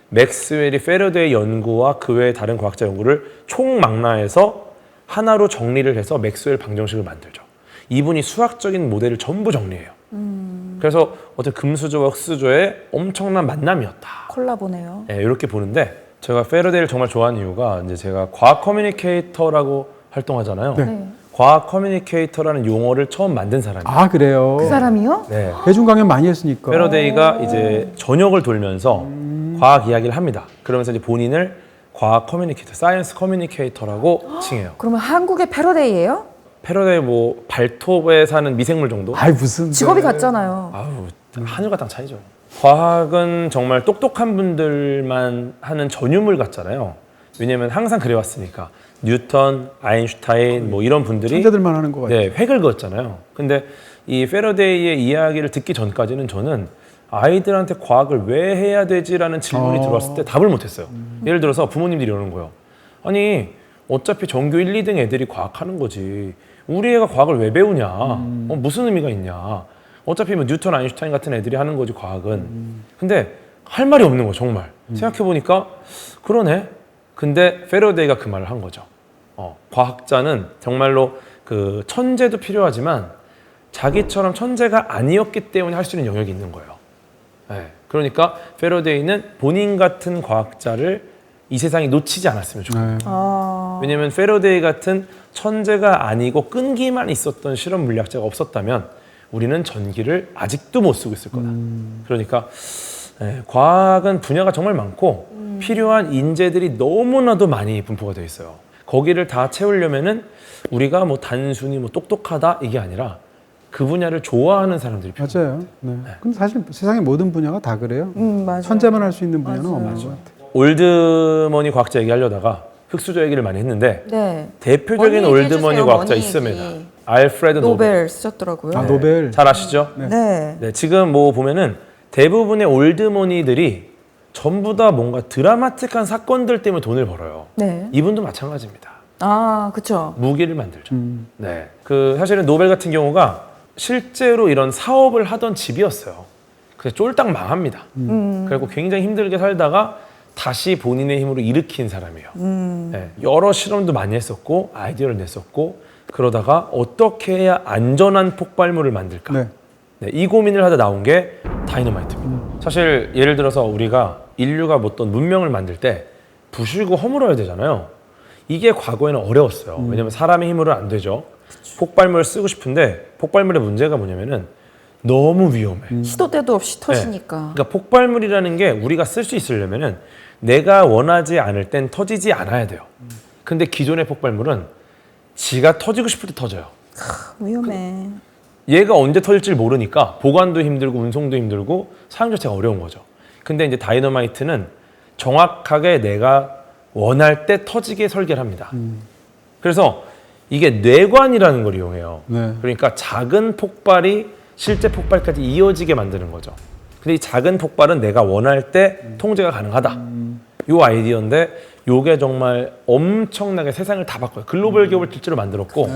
맥스웰이 패러데이 연구와 그 외의 다른 과학자 연구를 총망라해서 하나로 정리를 해서 맥스웰 방정식을 만들죠. 이분이 수학적인 모델을 전부 정리해요. 그래서 어떤 금수저와 흑수저의 엄청난 만남이었다. 콜라보네요. 네, 이렇게 보는데 제가 패러데이를 정말 좋아하는 이유가 이제 제가 과학 커뮤니케이터라고 활동하잖아요. 네. 과학 커뮤니케이터라는 용어를 처음 만든 사람이에요. 아, 그래요? 그 사람이요? 네. 대중 강연 많이 했으니까. 패러데이가 이제 전역을 돌면서 과학 이야기를 합니다. 그러면서 이제 본인을 과학 커뮤니케이터, 사이언스 커뮤니케이터라고 칭해요. 그러면 한국의 패러데이예요? 패러데이 뭐 발톱에 사는 미생물 정도? 아이, 무슨. 직업이 같잖아요. 아우, 하늘과 땅 차이죠. 과학은 정말 똑똑한 분들만 하는 전유물 같잖아요. 왜냐면 항상 그래왔으니까. 뉴턴, 아인슈타인 뭐 이런 분들이 천재들만 하는 것 같아요. 네, 획을 그었잖아요. 근데 이 패러데이의 이야기를 듣기 전까지는 저는 아이들한테 과학을 왜 해야 되지라는 질문이 들어왔을 때 답을 못했어요. 예를 들어서 부모님들이 이러는 거예요. 아니, 어차피 전교 1, 2등 애들이 과학하는 거지. 우리 애가 과학을 왜 배우냐? 무슨 의미가 있냐? 어차피 뭐 뉴턴, 아인슈타인 같은 애들이 하는 거지, 과학은. 근데 할 말이 없는 거예요, 정말. 생각해보니까 그러네. 근데 패러데이가 그 말을 한 거죠. 과학자는 정말로 그 천재도 필요하지만 자기처럼 천재가 아니었기 때문에 할 수 있는 영역이 있는 거예요. 네. 그러니까 패러데이는 본인 같은 과학자를 이 세상이 놓치지 않았으면 좋겠어요. 네. 왜냐하면 패러데이 같은 천재가 아니고 끈기만 있었던 실험 물리학자가 없었다면 우리는 전기를 아직도 못 쓰고 있을 거다. 그러니까 과학은 분야가 정말 많고 필요한 인재들이 너무나도 많이 분포가 되어 있어요. 거기를 다 채우려면은 우리가 뭐 단순히 뭐 똑똑하다 이게 아니라 그 분야를 좋아하는 사람들이 필요해요. 맞아요. 네. 근데 사실 세상의 모든 분야가 다 그래요. 맞아요. 천재만 할 수 있는 분야는 없는 것 같아요. 올드머니 과학자 얘기하려다가 흑수저 얘기를 많이 했는데 네. 대표적인 머니 얘기해 올드머니 주세요, 과학자 머니 있습니다. 얘기. 알프레드 노벨. 노벨 쓰셨더라고요. 아, 노벨. 잘 아시죠? 네. 네, 지금 뭐 보면은 대부분의 올드머니들이 전부 다 뭔가 드라마틱한 사건들 때문에 돈을 벌어요. 네. 이분도 마찬가지입니다. 아, 그쵸. 무기를 만들죠. 네. 그 사실은 노벨 같은 경우가 실제로 이런 사업을 하던 집이었어요. 그래서 쫄딱 망합니다. 그리고 굉장히 힘들게 살다가 다시 본인의 힘으로 일으킨 사람이에요. 네. 여러 실험도 많이 했었고 아이디어를 냈었고 그러다가 어떻게 해야 안전한 폭발물을 만들까? 네. 네, 이 고민을 하다 나온 게 다이너마이트입니다. 사실 예를 들어서 우리가 인류가 어떤 문명을 만들 때 부수고 허물어야 되잖아요. 이게 과거에는 어려웠어요. 왜냐면 사람의 힘으로는 안 되죠. 폭발물을 쓰고 싶은데 폭발물의 문제가 뭐냐면은 너무 위험해. 시도 때도 없이 터지니까. 그러니까 폭발물이라는 게 우리가 쓸 수 있으려면은 내가 원하지 않을 땐 터지지 않아야 돼요. 근데 기존의 폭발물은 지가 터지고 싶을 때 터져요. 위험해. 얘가 언제 터질지 모르니까 보관도 힘들고 운송도 힘들고 사용 자체가 어려운 거죠. 근데 이제 다이너마이트는 정확하게 내가 원할 때 터지게 설계를 합니다. 그래서 이게 뇌관이라는 걸 이용해요. 네. 그러니까 작은 폭발이 실제 폭발까지 이어지게 만드는 거죠. 근데 이 작은 폭발은 내가 원할 때 통제가 가능하다. 요 아이디어인데 요게 정말 엄청나게 세상을 다 바꿔요. 글로벌 기업을 실제로 만들었고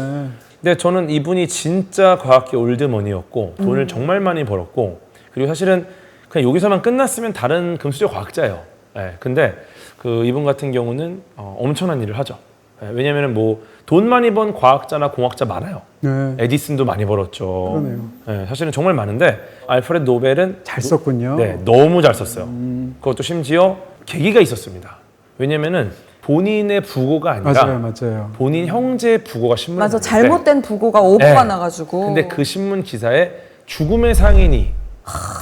근데 저는 이분이 진짜 과학계 올드머니였고 돈을 정말 많이 벌었고 그리고 사실은 그냥 여기서만 끝났으면 다른 금수저 과학자예요. 네, 근데 그 이분 같은 경우는 엄청난 일을 하죠. 네, 왜냐면은 뭐 돈 많이 번 과학자나 공학자 많아요. 네. 에디슨도 많이 벌었죠. 그러네요. 네, 사실은 정말 많은데 알프레드 노벨은 잘 썼군요. 네, 너무 잘 썼어요. 그것도 심지어 계기가 있었습니다. 왜냐면은 본인의 부고가 아니라 맞아요. 본인 형제의 부고가 신문에 맞아, 났는데 잘못된 부고가 오보가 네. 나가지고. 근데 그 신문 기사에 죽음의 상인이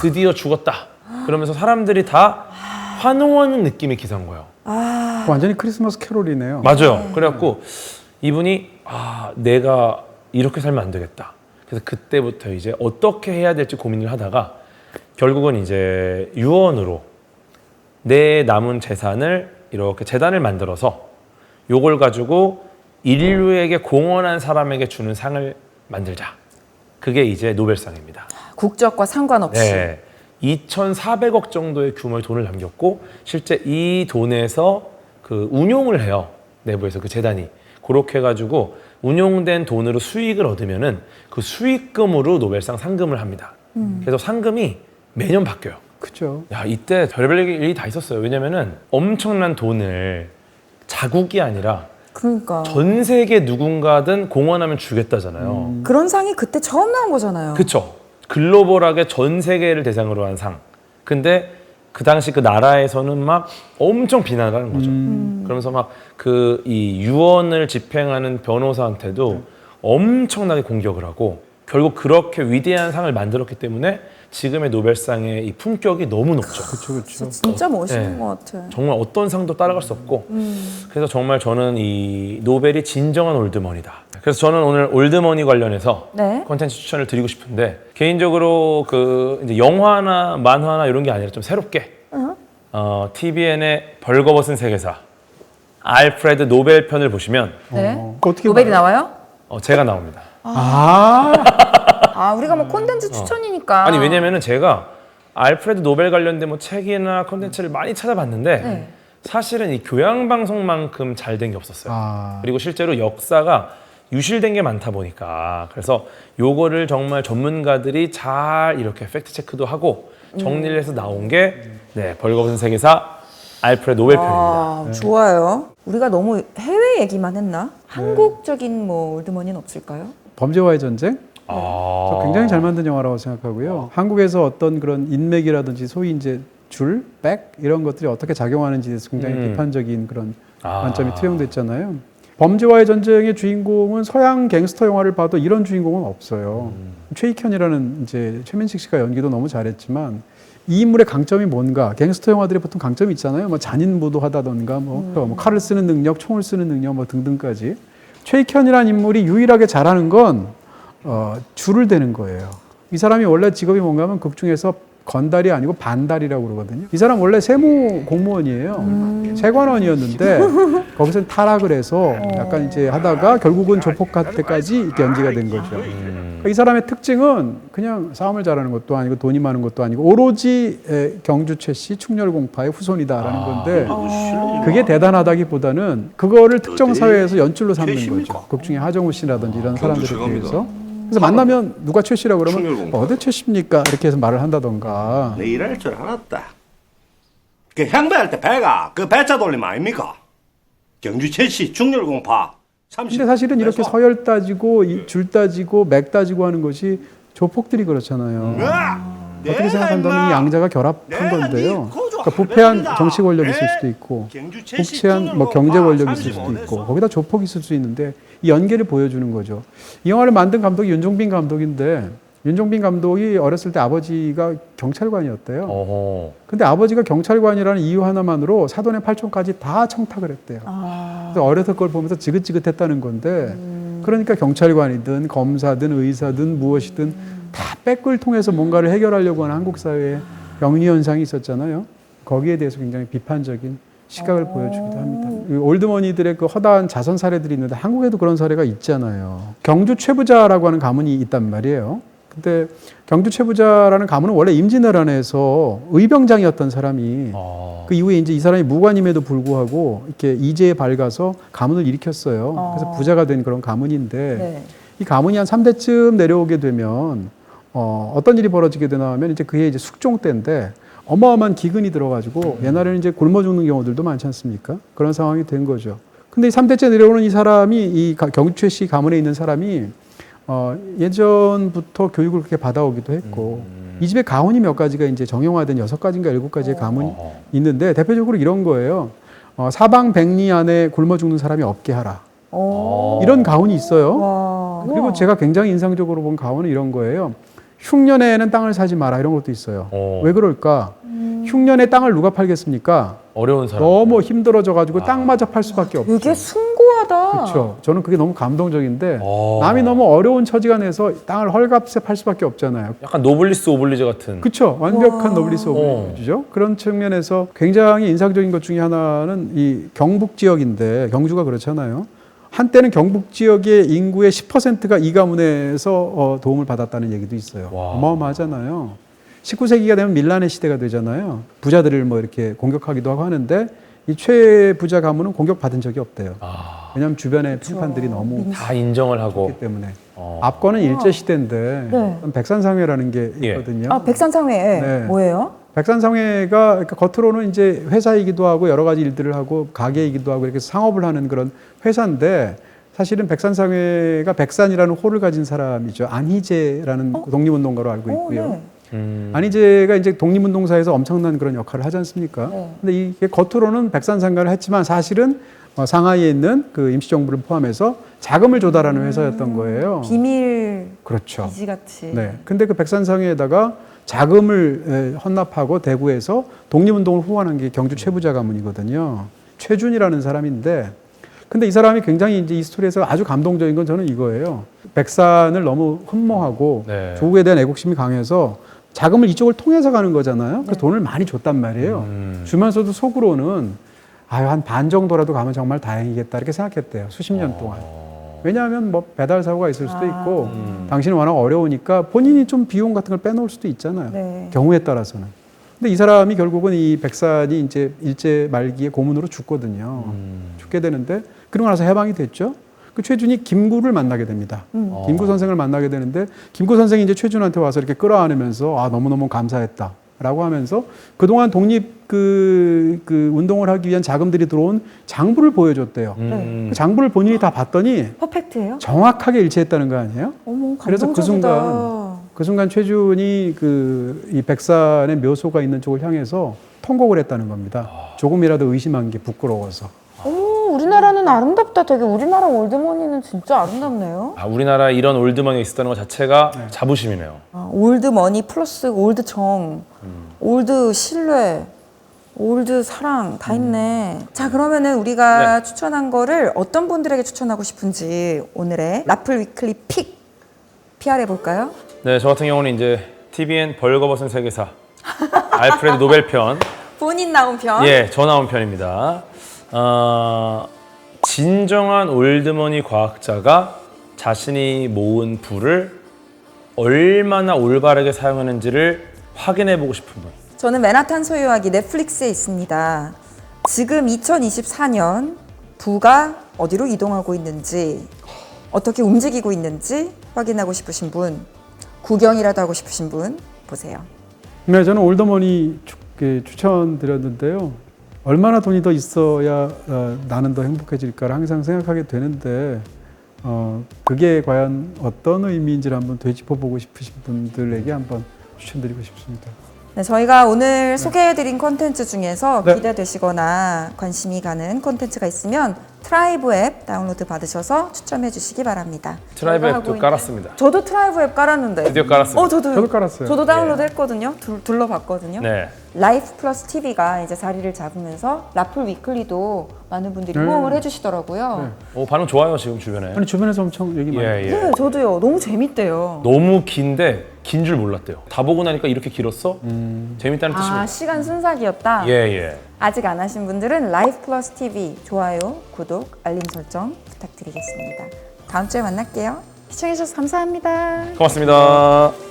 드디어 죽었다. 그러면서 사람들이 다 환호하는 느낌의 기사인 거예요. 완전히 크리스마스 캐롤이네요. 맞아요. 그래갖고 이분이 내가 이렇게 살면 안 되겠다. 그래서 그때부터 이제 어떻게 해야 될지 고민을 하다가 결국은 이제 유언으로 내 남은 재산을 이렇게 재단을 만들어서 요걸 가지고 인류에게 공헌한 사람에게 주는 상을 만들자. 그게 이제 노벨상입니다. 국적과 상관없이. 네. 2,400억 정도의 규모의 돈을 남겼고 실제 이 돈에서 그 운용을 해요. 내부에서 그 재단이. 그렇게 해가지고 운용된 돈으로 수익을 얻으면은 그 수익금으로 노벨상 상금을 합니다. 그래서 상금이 매년 바뀌어요. 그죠. 야, 이때 별별 일이 다 있었어요. 왜냐면은 엄청난 돈을 자국이 아니라 그러니까. 전 세계 누군가든 공헌하면 주겠다잖아요. 그런 상이 그때 처음 나온 거잖아요. 그쵸. 글로벌하게 전 세계를 대상으로 한 상. 근데 그 당시 그 나라에서는 막 엄청 비난을 하는 거죠. 그러면서 막 그 이 유언을 집행하는 변호사한테도 엄청나게 공격을 하고 결국 그렇게 위대한 상을 만들었기 때문에 지금의 노벨상의 이 품격이 너무 높죠. 그렇죠. 진짜 멋있는 네. 것 같아. 정말 어떤 상도 따라갈 수 없고 그래서 정말 저는 이 노벨이 진정한 올드머니다. 그래서 저는 오늘 올드머니 관련해서 네. 콘텐츠 추천을 드리고 싶은데 개인적으로 그 이제 영화나 만화나 이런 게 아니라 좀 새롭게 TVN의 벌거벗은 세계사 알프레드 노벨 편을 보시면 네. 어떻게 노벨이 나와요? 제가 나옵니다. 우리가 뭐 콘텐츠 추천이니까. 아니 왜냐면은 제가 알프레드 노벨 관련된 뭐 책이나 콘텐츠를 많이 찾아봤는데 네. 사실은 이 교양 방송만큼 잘 된 게 없었어요. 그리고 실제로 역사가 유실된 게 많다 보니까 그래서 요거를 정말 전문가들이 잘 이렇게 팩트 체크도 하고 정리를 해서 나온 게 벌거벗은 세계사 알프레드 노벨 편입니다. 좋아요. 우리가 너무 해외 얘기만 했나? 한국적인 뭐 올드머니는 없을까요? 범죄와의 전쟁? 저 굉장히 잘 만든 영화라고 생각하고요. 한국에서 어떤 그런 인맥이라든지 소위 이제 줄, 백 이런 것들이 어떻게 작용하는지에 대해서 굉장히 비판적인 그런 관점이 투영됐잖아요. 범죄와의 전쟁의 주인공은 서양 갱스터 영화를 봐도 이런 주인공은 없어요. 최익현이라는 이제 최민식 씨가 연기도 너무 잘했지만 이 인물의 강점이 뭔가? 갱스터 영화들이 보통 강점이 있잖아요. 뭐 잔인무도하다던가 뭐 칼을 쓰는 능력, 총을 쓰는 능력 뭐 등등까지. 최익현이라는 인물이 유일하게 잘하는 건 줄을 대는 거예요. 이 사람이 원래 직업이 뭔가 하면 극 중에서 건달이 아니고 반달이라고 그러거든요. 이 사람 원래 세무 공무원이에요. 세관원이었는데 거기서 타락을 해서 약간 이제 하다가 결국은 조폭한테까지 이렇게 연기가 된 거죠. 그러니까 이 사람의 특징은 그냥 싸움을 잘하는 것도 아니고 돈이 많은 것도 아니고 오로지 경주 최씨 충렬공파의 후손이다라는 건데 그게 대단하다기보다는 그거를 특정 사회에서 연출로 삼는 거죠. 극 중에 하정우 씨라든지 이런 사람들에 대해서. 그래서 만나면 누가 최 씨라고 그러면 어디 최 씨입니까? 이렇게 해서 말을 한다던가. 내 일할 줄 알았다. 그 향배할 때 배가 그 배차 돌림 아닙니까? 경주 최씨 중렬공파 30. 근데 사실은 이렇게 서열 따지고 줄 따지고 맥 따지고 하는 것이 조폭들이 그렇잖아요. 어떻게 생각한다면 이 양자가 결합한 건데요. 그러니까 부패한 정치 권력이 있을 수도 있고 부패한 뭐 경제 권력이 있을 수도 있고 거기다 조폭이 있을 수 있는데 이 연계를 보여주는 거죠. 이 영화를 만든 감독이 윤종빈 감독인데 윤종빈 감독이 어렸을 때 아버지가 경찰관이었대요. 근데 아버지가 경찰관이라는 이유 하나만으로 사돈의 팔촌까지 다 청탁을 했대요. 그래서 어려서 그걸 보면서 지긋지긋했다는 건데 그러니까 경찰관이든 검사든 의사든 무엇이든 다 백을 통해서 뭔가를 해결하려고 하는 한국 사회의 병리 현상이 있었잖아요. 거기에 대해서 굉장히 비판적인 시각을 보여주기도 합니다. 올드머니들의 그 허다한 자선 사례들이 있는데 한국에도 그런 사례가 있잖아요. 경주 최부자라고 하는 가문이 있단 말이에요. 근데 경주 최부자라는 가문은 원래 임진왜란에서 의병장이었던 사람이 그 이후에 이제 이 사람이 무관임에도 불구하고 이렇게 이제에 밝아서 가문을 일으켰어요. 그래서 부자가 된 그런 가문인데 네. 이 가문이 한 3대쯤 내려오게 되면 어떤 일이 벌어지게 되나 하면 이제 그게 이제 숙종 때인데 어마어마한 기근이 들어가지고 옛날에는 이제 굶어 죽는 경우들도 많지 않습니까? 그런 상황이 된 거죠. 근데 이 3대째 내려오는 이 사람이 이 경주 최씨 가문에 있는 사람이 예전부터 교육을 그렇게 받아오기도 했고 이 집에 가훈이 몇 가지가 이제 정형화된 6가지인가 7가지의 가문이 있는데 대표적으로 이런 거예요. 사방 백리 안에 굶어 죽는 사람이 없게 하라. 이런 가훈이 있어요. 와. 그리고 제가 굉장히 인상적으로 본 가훈은 이런 거예요. 흉년에는 땅을 사지 마라 이런 것도 있어요. 왜 그럴까? 흉년에 땅을 누가 팔겠습니까? 어려운 사람. 너무 힘들어져 가지고 땅마저 팔 수밖에 없죠. 되게 숭고하다. 그렇죠. 저는 그게 너무 감동적인데 남이 너무 어려운 처지가 내서 땅을 헐값에 팔 수밖에 없잖아요. 약간 노블리스 오블리제 같은. 그렇죠. 완벽한 노블리스 오블리주죠. 그런 측면에서 굉장히 인상적인 것 중에 하나는 이 경북 지역인데 경주가 그렇잖아요. 한때는 경북 지역의 인구의 10%가 이 가문에서 도움을 받았다는 얘기도 있어요. 와. 어마어마하잖아요. 19세기가 되면 밀란의 시대가 되잖아요. 부자들을 뭐 이렇게 공격하기도 하고 하는데 이 최부자 가문은 공격받은 적이 없대요. 왜냐하면 주변의 평판들이 너무 다 인정을 하고. 그렇기 때문에. 앞거는 일제시대인데 네. 백산상회라는 게 예. 있거든요. 아, 백산상회 네. 뭐예요? 백산상회가 그러니까 겉으로는 이제 회사이기도 하고 여러 가지 일들을 하고 가게이기도 하고 이렇게 상업을 하는 그런 회사인데 사실은 백산상회가 백산이라는 호를 가진 사람이죠. 안희재라는 독립운동가로 알고 있고요. 네. 안희재가 이제 독립운동사에서 엄청난 그런 역할을 하지 않습니까? 네. 근데 이게 겉으로는 백산상가를 했지만 사실은 상하이에 있는 그 임시정부를 포함해서 자금을 조달하는 회사였던 거예요. 비밀 그렇죠. 기지같이. 네. 근데 그 백산상회에다가 자금을 헌납하고 대구에서 독립운동을 후원한 게 경주 최부자 가문이거든요. 최준이라는 사람인데, 근데 이 사람이 굉장히 이제 이 스토리에서 아주 감동적인 건 저는 이거예요. 백산을 너무 흠모하고 네. 조국에 대한 애국심이 강해서 자금을 이쪽을 통해서 가는 거잖아요. 그래서 돈을 많이 줬단 말이에요. 주면서도 속으로는 아유, 한 반 정도라도 가면 정말 다행이겠다 이렇게 생각했대요. 수십 년 동안. 왜냐하면 뭐 배달 사고가 있을 수도 있고 당신은 워낙 어려우니까 본인이 좀 비용 같은 걸 빼놓을 수도 있잖아요. 네. 경우에 따라서는. 근데 이 사람이 결국은 이 백산이 이제 일제 말기에 고문으로 죽거든요. 죽게 되는데 그러고 나서 해방이 됐죠. 그 최준이 김구를 만나게 됩니다. 김구 선생을 만나게 되는데 김구 선생이 이제 최준한테 와서 이렇게 끌어안으면서 아 너무너무 감사했다. 라고 하면서 그동안 독립 그 운동을 하기 위한 자금들이 들어온 장부를 보여줬대요. 그 장부를 본인이 다 봤더니 퍼펙트예요? 정확하게 일치했다는 거 아니에요? 어머, 그래서 감동적이다. 그 순간 최준이 이 백산의 묘소가 있는 쪽을 향해서 통곡을 했다는 겁니다. 조금이라도 의심한 게 부끄러워서. 어머, 우리나라는 아름답다. 되게 우리나라 올드머니는 진짜 아름답네요. 우리나라에 이런 올드머니가 있었다는 것 자체가 자부심이네요. 올드머니 플러스 올드 정, 올드 신뢰, 올드 사랑 다 있네. 자, 그러면은 우리가 추천한 거를 어떤 분들에게 추천하고 싶은지 오늘의 라플 위클리 픽 PR 해볼까요? 네, 저 같은 경우는 이제 TVN 벌거벗은 세계사 알프레드 노벨 편. 본인 나온 편. 예, 저 나온 편입니다. 진정한 올드머니 과학자가 자신이 모은 부를 얼마나 올바르게 사용하는지를 확인해보고 싶은 분. 저는 맨하탄 소유하기 넷플릭스에 있습니다. 지금 2024년 부가 어디로 이동하고 있는지 어떻게 움직이고 있는지 확인하고 싶으신 분, 구경이라도 하고 싶으신 분 보세요. 네, 저는 올드머니 추천드렸는데요. 얼마나 돈이 더 있어야 나는 더 행복해질까를 항상 생각하게 되는데 그게 과연 어떤 의미인지를 한번 되짚어보고 싶으신 분들에게 한번 추천드리고 싶습니다. 네, 저희가 오늘 소개해드린 콘텐츠 중에서 네. 기대되시거나 관심이 가는 콘텐츠가 있으면 트라이브 앱 다운로드 받으셔서 추첨해 주시기 바랍니다. 트라이브 저희가 앱도 하고 깔았습니다. 저도 트라이브 앱 깔았는데. 드디어 깔았습니다. 저도 깔았어요. 저도 다운로드 했거든요. 둘러봤거든요. 네. 라이프 플러스 TV가 이제 자리를 잡으면서 라플 위클리도 많은 분들이 호응을 해주시더라고요. 반응 좋아요 지금 주변에. 아니 주변에서 엄청 얘기 많이. 예, 예. 네, 저도요. 너무 재밌대요. 너무 긴데 긴 줄 몰랐대요. 다 보고 나니까 이렇게 길었어? 재밌다는 뜻입니다. 시간 순삭이었다. 예, 예. 아직 안 하신 분들은 라이프 플러스 TV 좋아요, 구독, 알림 설정 부탁드리겠습니다. 다음 주에 만날게요. 시청해주셔서 감사합니다. 고맙습니다.